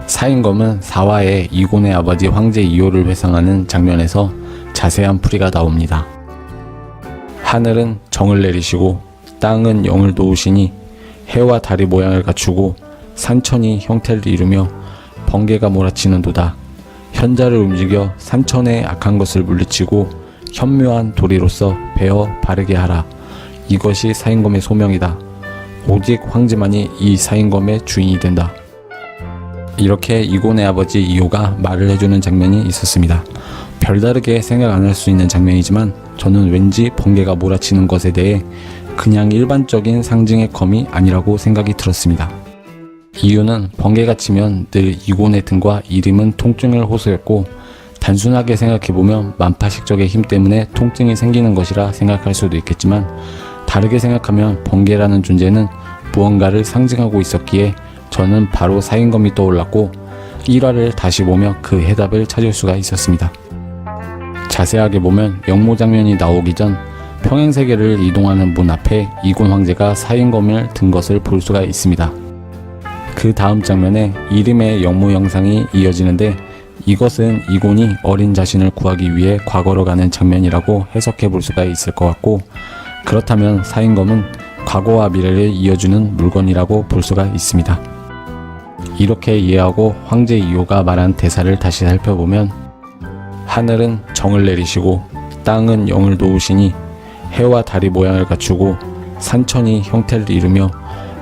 사인검은 사화의 이곤의 아버지 황제 이효를 회상하는 장면에서 자세한 풀이가 나옵니다. 하늘은 정을 내리시고 땅은 영을 도우시니 해와 달이 모양을 갖추고 산천이 형태를 이루며 번개가 몰아치는도다. 현자를 움직여 산천의 악한 것을 물리치고 현묘한 도리로서 베어 바르게 하라. 이것이 사인검의 소명이다. 오직 황제만이 이 사인검의 주인이 된다. 이렇게 이곤의 아버지 이효가 말을 해주는 장면이 있었습니다. 별다르게 생각 안 할 수 있는 장면이지만 저는 왠지 번개가 몰아치는 것에 대해 그냥 일반적인 상징의 검이 아니라고 생각이 들었습니다. 이유는 번개가 치면 늘 이곤의 등과 이림은 통증을 호소했고 단순하게 생각해보면 만파식적의 힘 때문에 통증이 생기는 것이라 생각할 수도 있겠지만 다르게 생각하면 번개라는 존재는 무언가를 상징하고 있었기에 저는 바로 사인검이 떠올랐고 1화를 다시 보며 그 해답을 찾을 수가 있었습니다. 자세하게 보면 영모 장면이 나오기 전 평행세계를 이동하는 문 앞에 이곤 황제가 사인검을 든 것을 볼 수가 있습니다. 그 다음 장면에 이름의 영모 영상이 이어지는데 이것은 이곤이 어린 자신을 구하기 위해 과거로 가는 장면이라고 해석해 볼 수가 있을 것 같고, 그렇다면 사인검은 과거와 미래를 이어주는 물건이라고 볼 수가 있습니다. 이렇게 이해하고 황제 이효가 말한 대사를 다시 살펴보면 하늘은 정을 내리시고 땅은 영을 도우시니 해와 달이 모양을 갖추고 산천이 형태를 이루며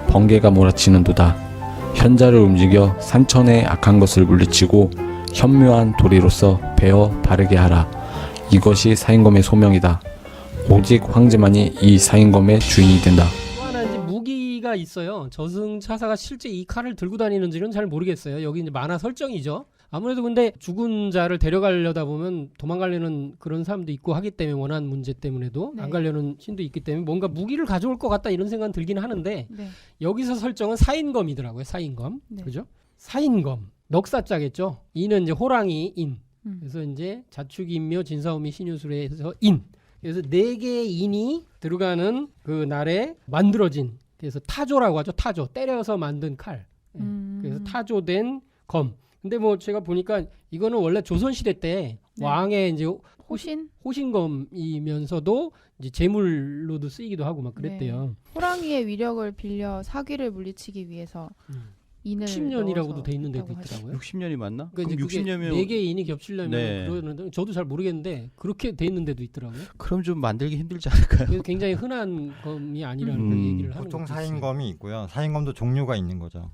번개가 몰아치는도다. 현자를 움직여 산천의 악한 것을 물리치고 현묘한 도리로서 베어 바르게 하라. 이것이 사인검의 소명이다. 오직 황제만이 이 사인검의 주인이 된다. 또 하나 이제 무기가 있어요. 저승차사가 실제 이 칼을 들고 다니는지는 잘 모르겠어요. 여기 이제 만화 설정이죠. 아무래도 근데 죽은 자를 데려가려다 보면 도망가려는 그런 사람도 있고 하기 때문에 원한 문제 때문에도 안 가려는 신도 있기 때문에 뭔가 무기를 가져올 것 같다 이런 생각은 들긴 하는데 여기서 설정은 사인검이더라고요. 사인검. 그죠? 사인검. 넉사자겠죠. 인은 이제 호랑이 인. 그래서 이제 자축인묘 진사오미 신유술에서 인. 그래서 4개의 인이 들어가는 그 날에 만들어진, 그래서 타조라고 하죠. 타조. 때려서 만든 칼. 그래서 타조된 검. 근데 뭐 제가 보니까 이거는 원래 조선시대 때 왕의 이제 호신검이면서도 이제 제물로도 쓰이기도 하고 막 그랬대요. 호랑이의 위력을 빌려 사기를 물리치기 위해서 인을 60년이라고도 돼 있는 데도 있더라고요. 60년이 맞나? 그러니까 그럼 60년이면 4개의 인이 겹치려면 그러는데 저도 잘 모르겠는데 그렇게 돼 있는 데도 있더라고요. 그럼 좀 만들기 힘들지 않을까요? 그래서 굉장히 흔한 검이 아니라는 그 얘기를 하는 보통 것도 사인검이 있고요. 사인검도 종류가 있는 거죠.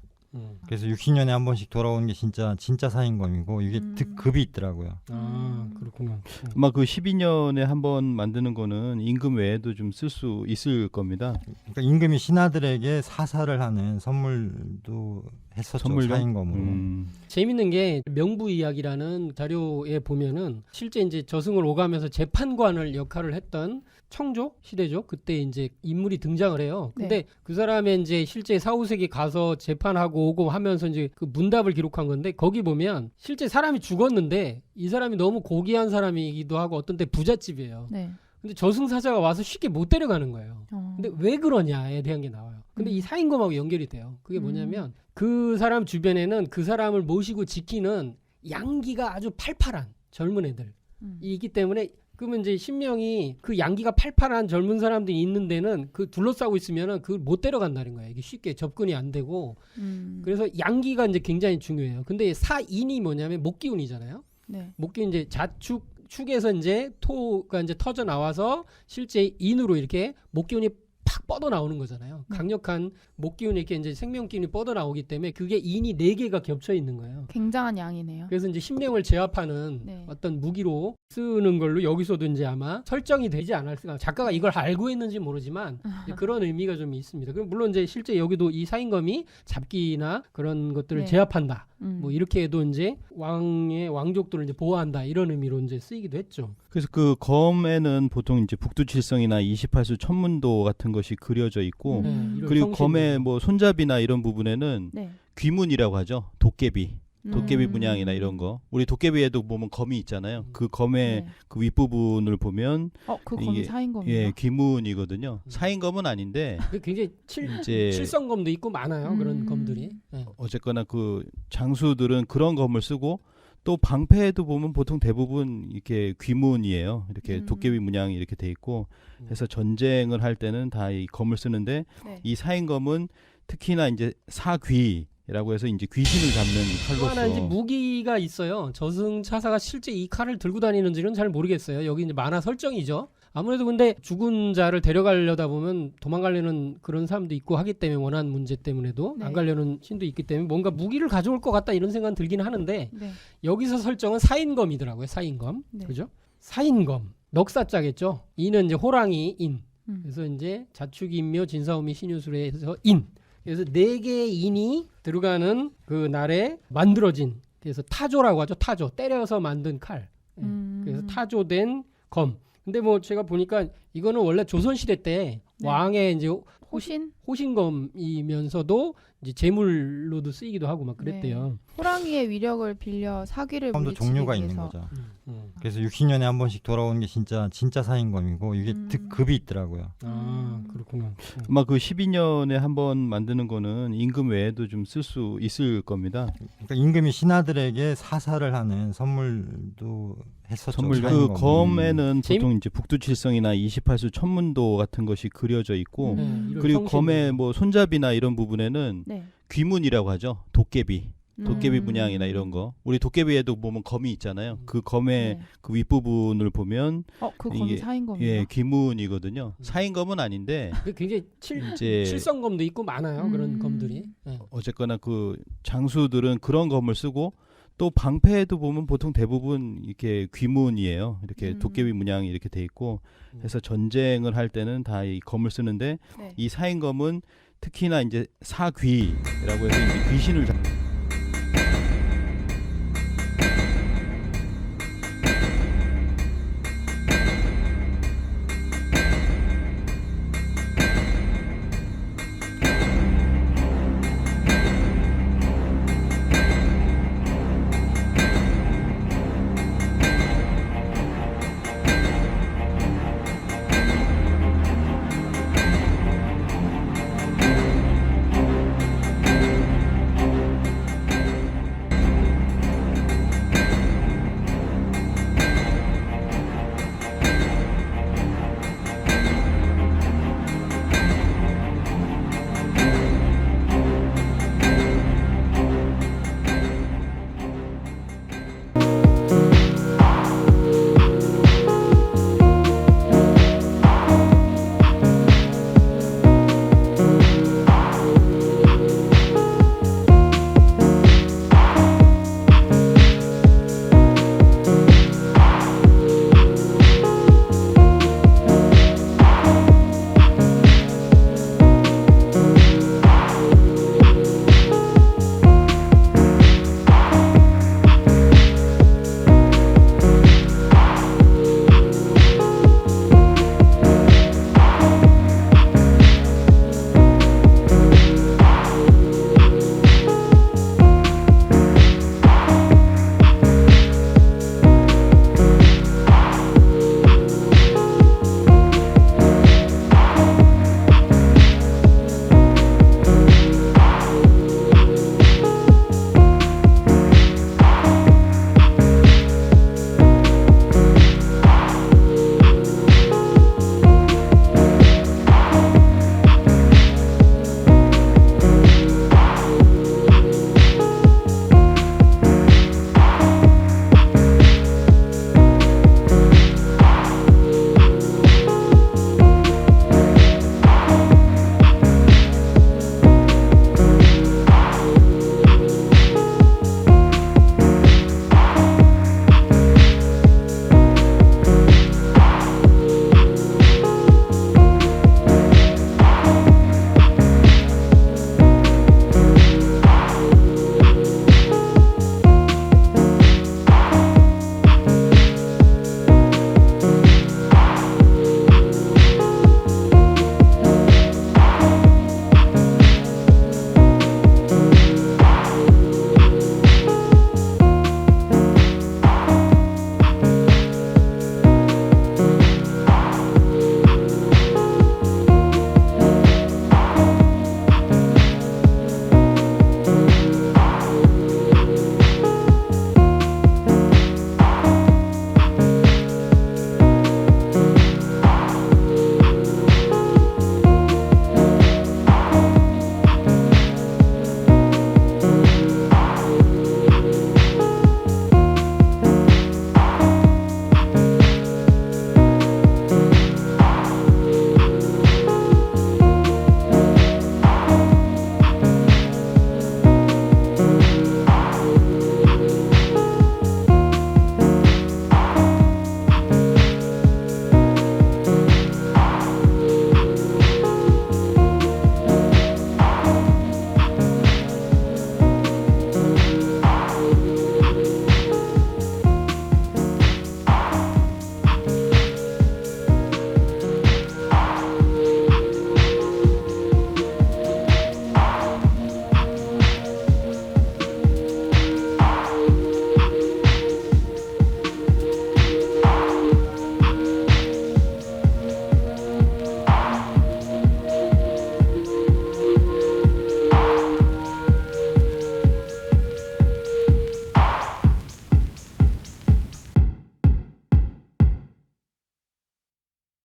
그래서 60년에 한 번씩 돌아오는 게 진짜 사인검이고 이게 급이 있더라고요. 아 그렇구나. 아마 그 12년에 한 번 만드는 거는 임금 외에도 좀 쓸 수 있을 겁니다. 그러니까 임금이 신하들에게 사사를 하는 선물도 했었죠. 사인검으로. 재밌는 게 명부 이야기라는 자료에 보면은 실제 이제 저승을 오가면서 재판관을 역할을 했던 청조 시대죠. 그때 이제 인물이 등장을 해요. 근데 그 사람의 이제 실제 사후세계 가서 재판하고 오고 하면서 이제 그 문답을 기록한 건데 거기 보면 실제 사람이 죽었는데 이 사람이 너무 고귀한 사람이기도 하고 어떤 때 부잣집이에요. 근데 저승사자가 와서 쉽게 못 데려가는 거예요. 근데 왜 그러냐에 대한 게 나와요. 근데 이 사인검하고 연결이 돼요. 그게 뭐냐면 그 사람 주변에는 그 사람을 모시고 지키는 양기가 아주 팔팔한 젊은 애들이 있기 때문에 그러면 이제 신명이 그 양기가 팔팔한 젊은 사람들이 있는 데는 그 둘러싸고 있으면은 그걸 못 데려간다는 거예요. 이게 쉽게 접근이 안 되고. 그래서 양기가 이제 굉장히 중요해요. 근데 사인이 뭐냐면 목기운이잖아요. 목기운 이제 축에서 이제 토가 이제 터져 나와서 실제 인으로 이렇게 목기운이 팍 뻗어 나오는 거잖아요. 강력한 목기운이 이렇게 이제 생명기운이 뻗어 나오기 때문에 그게 인이 4개가 겹쳐 있는 거예요. 굉장한 양이네요. 그래서 이제 신명을 제압하는 어떤 무기로 쓰는 걸로 여기서도 이제 아마 설정이 되지 않았을까. 작가가 이걸 알고 있는지 모르지만 그런 의미가 좀 있습니다. 그럼 물론 이제 실제 여기도 이 사인검이 잡기나 그런 것들을 제압한다. 뭐 이렇게 해도 이제 왕의 왕족들을 이제 보호한다 이런 의미로 이제 쓰이기도 했죠. 그래서 그 검에는 보통 이제 북두칠성이나 28수 천문도 같은 것이 그려져 있고 그리고 검의 뭐 손잡이나 이런 부분에는 귀문이라고 하죠. 도깨비. 도깨비 문양이나 이런 거. 우리 도깨비에도 보면 검이 있잖아요. 그 검의 네. 그 윗부분을 보면 그 검이 이게- 사인검이요? 예, 귀문이거든요. 사인검은 아닌데 그 굉장히 이제 칠성검도 있고 많아요. 그런 음. 검들이. 네. 어쨌거나 그 장수들은 그런 검을 쓰고 또 방패에도 보면 보통 대부분 이렇게 귀문이에요. 이렇게 도깨비 문양이 이렇게 돼 있고 해서 전쟁을 할 때는 다 이 검을 쓰는데 네. 이 사인검은 특히나 이제 사귀라고 해서 이제 귀신을 잡는 또 하나 이제 칼로서 무기가 있어요. 저승차사가 실제 이 칼을 들고 다니는지는 잘 모르겠어요. 여기 이제 만화 설정이죠. 아무래도 근데 죽은 자를 데려가려다 보면 도망가려는 그런 사람도 있고 하기 때문에 원한 문제 때문에도 네. 안 가려는 신도 있기 때문에 뭔가 무기를 가져올 것 같다 이런 생각은 들긴 하는데 네. 여기서 설정은 사인검이더라고요. 사인검. 네. 그죠? 사인검. 넉사자겠죠. 인은 이제 호랑이 인. 음. 그래서 이제 자축인묘 진사오미 신유술에서 인. 그래서 4개의 인이 들어가는 그 날에 만들어진 그래서 타조라고 하죠. 타조. 때려서 만든 칼. 예. 그래서 타조된 검. 근데 뭐 제가 보니까 이거는 원래 조선시대 때 네. 왕의 이제 호신? 호신검이면서도 이제 제물로도 쓰이기도 하고 막 그랬대요. 호랑이의 위력을 빌려 사기를 사인검도 물리치기 종류가 위해서. 있는 거죠. 음. 그래서 60년에 한 번씩 돌아오는 게 진짜 사인검이고 이게 급이 있더라고요. 아 그렇구나. 아마 그 12년에 한 번 만드는 거는 임금 외에도 좀 쓸 수 있을 겁니다. 그러니까 임금이 신하들에게 사사를 하는 선물도 했었죠. 선물 그 사인검. 검에는 재미- 보통 이제 북두칠성이나 28수 천문도 같은 것이 그려져 있고 네, 음. 이런 그리고 성신. 검의 뭐 손잡이나 이런 부분에는 네. 귀문이라고 하죠. 도깨비 음. 문양이나 이런 거. 우리 도깨비에도 보면 검이 있잖아요. 그 검의 네. 그 윗부분을 보면 그 검이 이게- 사인검이요? 예, 귀문이거든요. 사인검은 아닌데 그 굉장히 이제 칠성검도 있고 많아요. 그런 음. 검들이. 예. 어쨌거나 그 장수들은 그런 검을 쓰고 또 방패에도 보면 보통 대부분 이렇게 귀문이에요. 이렇게 도깨비 문양이 이렇게 돼 있고 해서 전쟁을 할 때는 다 이 검을 쓰는데 네. 이 사인검은 특히나 이제 사귀라고 해서 이제 귀신을 잡는